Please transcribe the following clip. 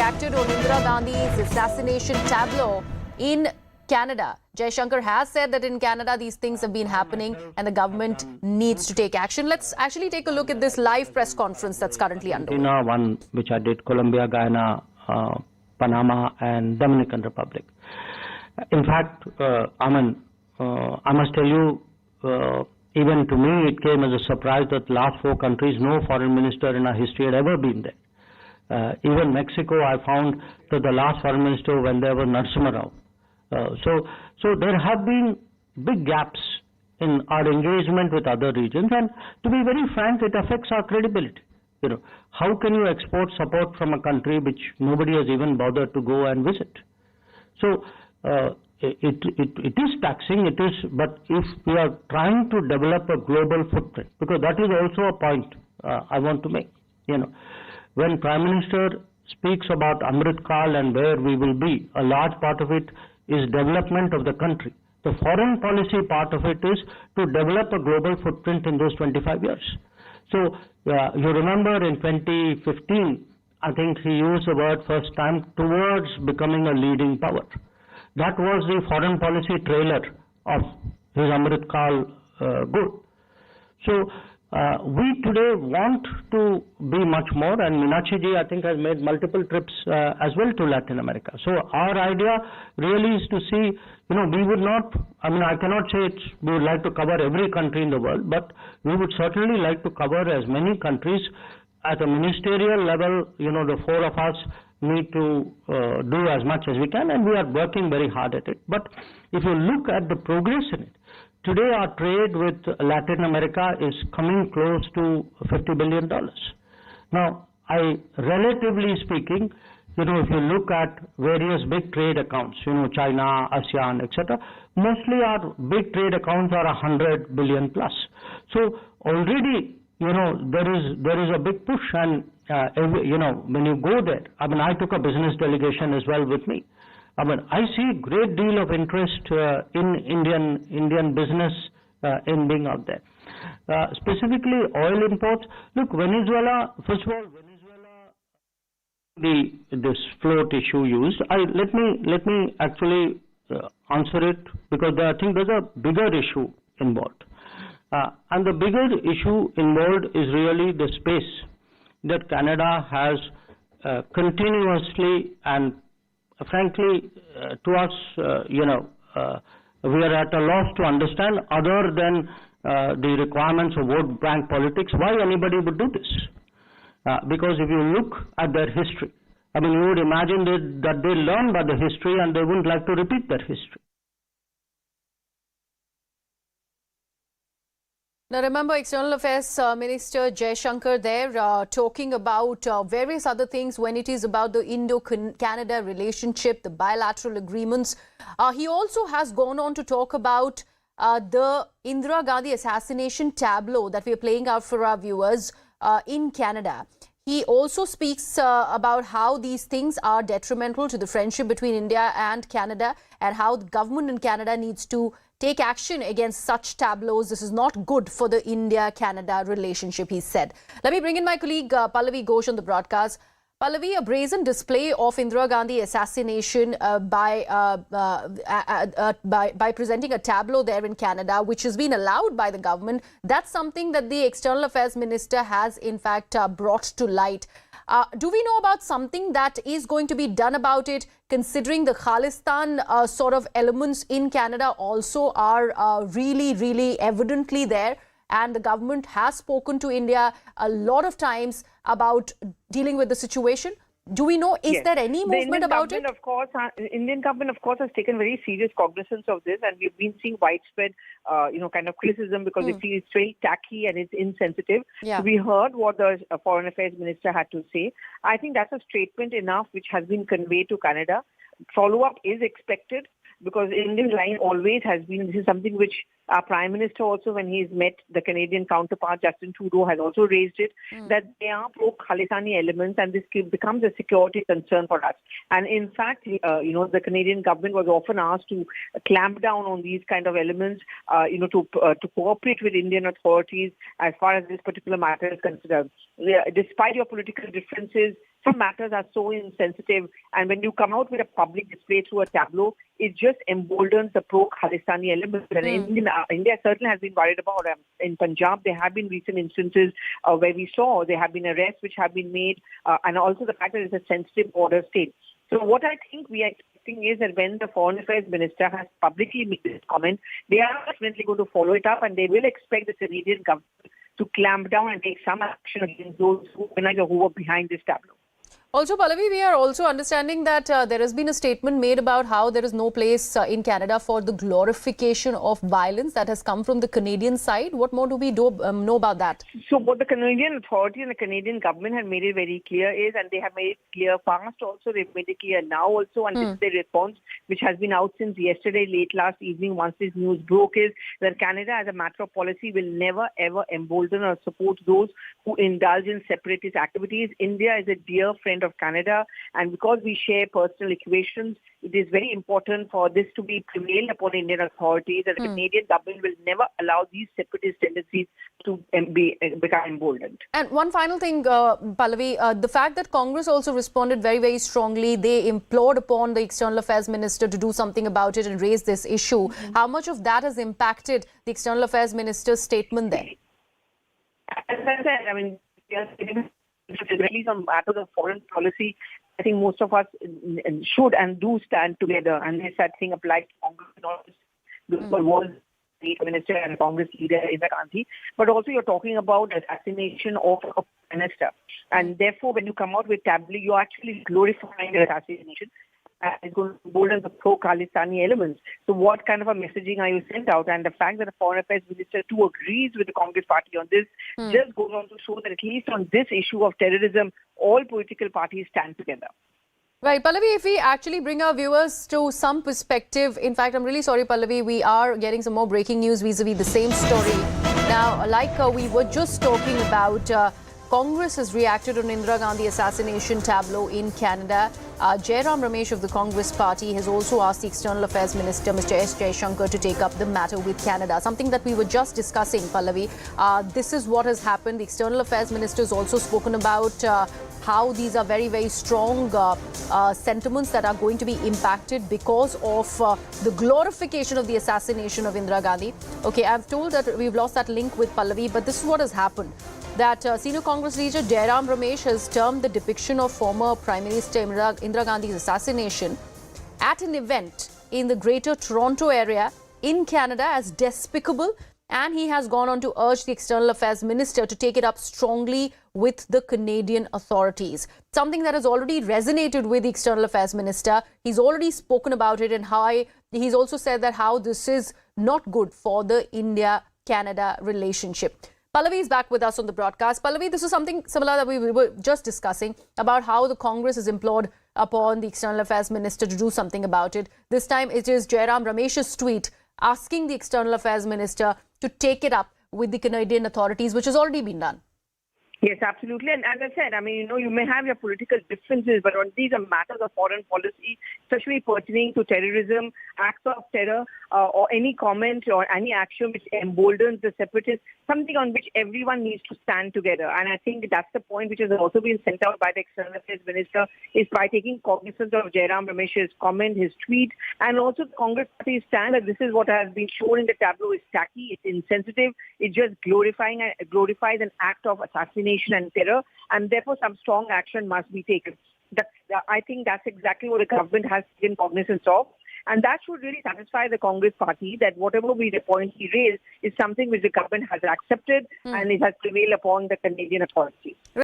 reacted on Indira Gandhi's assassination tableau in Canada. Jaishankar has said that in Canada these things have been happening and the government needs to take action. Let's actually take a look at this live press conference that's currently underway. One which I did, Colombia, Guyana, Panama and Dominican Republic. In fact, I must tell you, even to me it came as a surprise that the last 4 countries, no foreign minister in our history had ever been there. Even Mexico, I found that the last foreign minister when there was Narasimha Rao. So there have been big gaps in our engagement with other regions, and to be very frank, it affects our credibility. You know, how can you export support from a country which nobody has even bothered to go and visit? So it is taxing, but if we are trying to develop a global footprint, because that is also a point I want to make. You know, when Prime Minister speaks about Amrit Kal and where we will be, a large part of it is development of the country. The foreign policy part of it is to develop a global footprint in those 25 years. So you remember in 2015, I think he used the word first time, towards becoming a leading power. That was the foreign policy trailer of his Amrit Kal good. So we today want to be much more, and Meenakshi ji I think has made multiple trips as well to Latin America. So our idea really is to see, you know, we would not, I cannot say we would like to cover every country in the world, but we would certainly like to cover as many countries at a ministerial level. You know, the 4 of us need to do as much as we can, and we are working very hard at it. But if you look at the progress in it, today our trade with Latin America is coming close to $50 billion. Now, relatively speaking, you know, if you look at various big trade accounts, you know, China, ASEAN, etc., mostly our big trade accounts are 100 billion plus. So already, you know, there is a big push, and you know, when you go there, I took a business delegation as well with me. I see a great deal of interest in Indian business in being out there. Specifically oil imports. Look, Venezuela, first of all, this float issue used. Let me actually answer it, because I think there's a bigger issue involved. And the bigger issue involved is really the space that Canada has continuously, and frankly, to us, you know, we are at a loss to understand, other than the requirements of vote bank politics, why anybody would do this. Because if you look at their history, you would imagine that they learn by the history and they wouldn't like to repeat that history. Now, remember, External Affairs Minister Jaishankar there talking about various other things when it is about the Indo-Canada relationship, the bilateral agreements. He also has gone on to talk about the Indira Gandhi assassination tableau that we are playing out for our viewers in Canada. He also speaks about how these things are detrimental to the friendship between India and Canada, and how the government in Canada needs to take action against such tableaus. This is not good for the India-Canada relationship, he said. Let me bring in my colleague Pallavi Ghosh on the broadcast. Pallavi, a brazen display of Indira Gandhi assassination by presenting a tableau there in Canada, which has been allowed by the government. That's something that the External Affairs Minister has in fact brought to light. Do we know about something that is going to be done about it, considering the khalistan sort of elements in Canada also are really evidently there, and the government has spoken to India a lot of times about dealing with the situation? Do we know, is there any movement about it? Indian government, of course, has taken very serious cognizance of this, and we've been seeing widespread, kind of criticism, because we feel it's very tacky and it's insensitive. Yeah. So we heard what the Foreign Affairs Minister had to say. I think that's a statement enough which has been conveyed to Canada. Follow-up is expected, because Indian line always has been, this is something which our Prime Minister also, when he's met the Canadian counterpart, Justin Trudeau, has also raised it, that there are pro-Khalistani elements, and this becomes a security concern for us. And in fact, the Canadian government was often asked to clamp down on these kind of elements, to cooperate with Indian authorities as far as this particular matter is concerned. Despite your political differences, some matters are so insensitive, and when you come out with a public display through a tableau, it just emboldens the pro-Khalistani elements. And India certainly has been worried about them. In Punjab, there have been recent instances where we saw there have been arrests which have been made, and also the fact that it's a sensitive border state. So what I think we are expecting is that when the Foreign Affairs Minister has publicly made this comment, they are definitely going to follow it up, and they will expect the Canadian government to clamp down and take some action against those who were behind this tableau. Also, Pallavi, we are also understanding that there has been a statement made about how there is no place in Canada for the glorification of violence that has come from the Canadian side. What more do we know about that? So what the Canadian authority and the Canadian government have made it very clear is, and they have made it clear fast also, they've made it clear now also, and this is their response, which has been out since yesterday, late last evening, once this news broke, is that Canada, as a matter of policy, will never ever embolden or support those who indulge in separatist activities. India is a dear friend of Canada, and because we share personal equations, it is very important for this to be prevailed upon Indian authorities, and the Canadian government will never allow these separatist tendencies to become emboldened. And one final thing, Pallavi, the fact that Congress also responded very, very strongly, they implored upon the External Affairs Minister to do something about it and raise this issue. How much of that has impacted the External Affairs Minister's statement there? As I said, I mean, really some matters of foreign policy, I think most of us should and do stand together. And this, I think, applies to Congress, not just the was the minister and Congress leader Indira Gandhi, but also you're talking about assassination of a minister. And therefore, when you come out with tableau, you're actually glorifying the assassination. It's going to embolden the pro-Khalistani elements. So what kind of a messaging are you sent out? And the fact that the Foreign Affairs Minister too agrees with the Congress party on this just goes on to show that at least on this issue of terrorism, all political parties stand together. Right, Pallavi, if we actually bring our viewers to some perspective, in fact, I'm really sorry, Pallavi, we are getting some more breaking news vis-a-vis the same story. Now, like we were just talking about, Congress has reacted on Indira Gandhi assassination tableau in Canada. Jairam Ramesh of the Congress party has also asked the External Affairs Minister, Mr. S. Jaishankar, to take up the matter with Canada. Something that we were just discussing, Pallavi. This is what has happened. The External Affairs Minister has also spoken about how these are very, very strong sentiments that are going to be impacted because of the glorification of the assassination of Indira Gandhi. Okay, I'm told that we've lost that link with Pallavi, but this is what has happened. That senior Congress leader Jairam Ramesh has termed the depiction of former Prime Minister Indira Gandhi's assassination at an event in the Greater Toronto area in Canada as despicable, and he has gone on to urge the External Affairs Minister to take it up strongly with the Canadian authorities. Something that has already resonated with the External Affairs Minister. He's already spoken about it, and how he's also said that how this is not good for the India-Canada relationship. Pallavi is back with us on the broadcast. Pallavi, this is something similar that we were just discussing about how the Congress has implored upon the External Affairs Minister to do something about it. This time it is Jairam Ramesh's tweet asking the External Affairs Minister to take it up with the Canadian authorities, which has already been done. Yes, absolutely. And as I said, I mean, you may have your political differences, but on these are matters of foreign policy, especially pertaining to terrorism, acts of terror, or any comment or any action which emboldens the separatists, something on which everyone needs to stand together. And I think that's the point which has also been sent out by the External Affairs Minister, is by taking cognizance of Jairam Ramesh's comment, his tweet, and also the Congress party's stand that this is what has been shown in the tableau is tacky, it's insensitive, it just glorifies an act of assassination and terror, and therefore some strong action must be taken. I think that's exactly what the government has taken cognizance of, and that should really satisfy the Congress party that whatever point he raised is something which the government has accepted and it has prevailed upon the Canadian authorities.